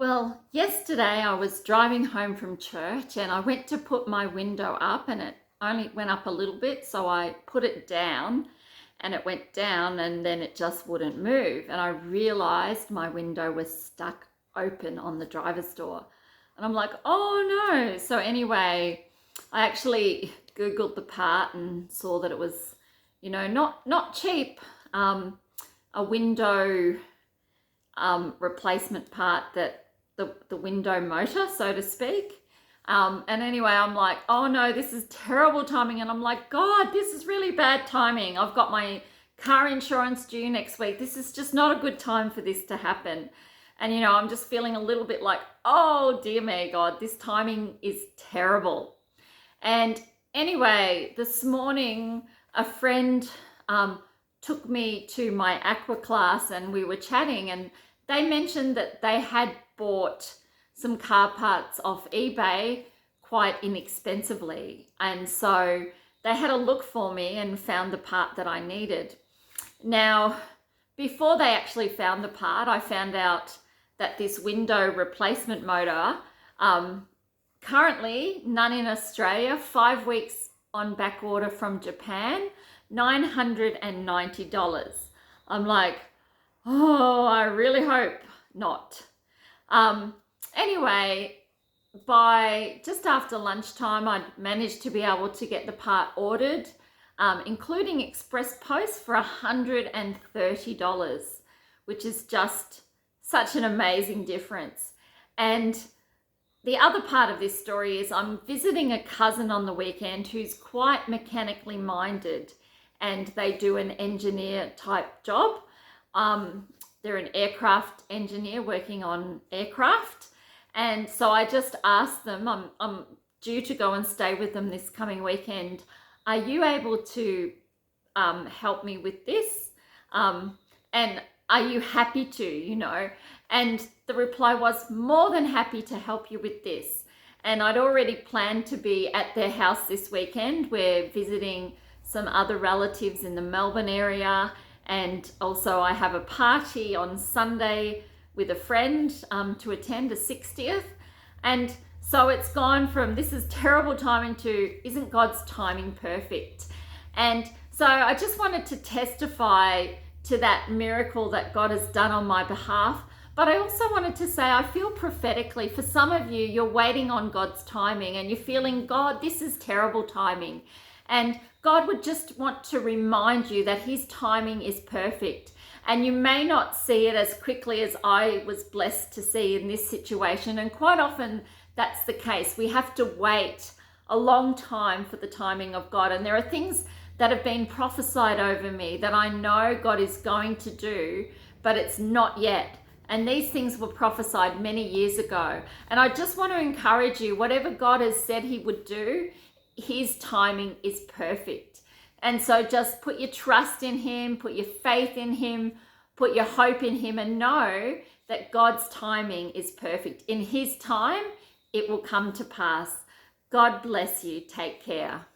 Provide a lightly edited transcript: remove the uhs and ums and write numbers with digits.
Well, yesterday I was driving home from church and I went to put my window up and it only went up a little bit. So I put it down and it went down and then it just wouldn't move. And I realized my window was stuck open on the driver's door. And I'm like, oh no. So anyway, I actually Googled the part and saw that it was, not cheap. A window replacement part that the window motor, so to speak. And anyway, I'm like, oh no, this is terrible timing. And I'm like, God, this is really bad timing. I've got my car insurance due next week. This is just not a good time for this to happen. And, I'm just feeling a little bit like, oh dear me, God, this timing is terrible. And anyway, this morning, a friend took me to my aqua class and we were chatting and they mentioned that they had bought some car parts off eBay quite inexpensively. And so they had a look for me and found the part that I needed. Now, before they actually found the part, I found out that this window replacement motor, currently none in Australia, 5 weeks on back order from Japan, $990. I'm like, oh, I really hope not. Anyway, by just after lunchtime, I managed to be able to get the part ordered, including express post for $130, which is just such an amazing difference. And the other part of this story is I'm visiting a cousin on the weekend who's quite mechanically minded and they do an engineer type job. They're an aircraft engineer working on aircraft. And so I just asked them, I'm due to go and stay with them this coming weekend. Are you able to help me with this? And are you happy to, And the reply was, more than happy to help you with this. And I'd already planned to be at their house this weekend. We're visiting some other relatives in the Melbourne area. And also I have a party on Sunday with a friend to attend, a 60th. And so it's gone from this is terrible timing to isn't God's timing perfect? And so I just wanted to testify to that miracle that God has done on my behalf. But I also wanted to say, I feel prophetically for some of you, you're waiting on God's timing and you're feeling, God, this is terrible timing. And God would just want to remind you that his timing is perfect. And you may not see it as quickly as I was blessed to see in this situation. And quite often that's the case. We have to wait a long time for the timing of God. And there are things that have been prophesied over me that I know God is going to do, but it's not yet. And these things were prophesied many years ago. And I just want to encourage you, whatever God has said he would do, his timing is perfect. And so just put your trust in him, put your faith in him, put your hope in him, and know that God's timing is perfect. In his time, it will come to pass. God bless you. Take care.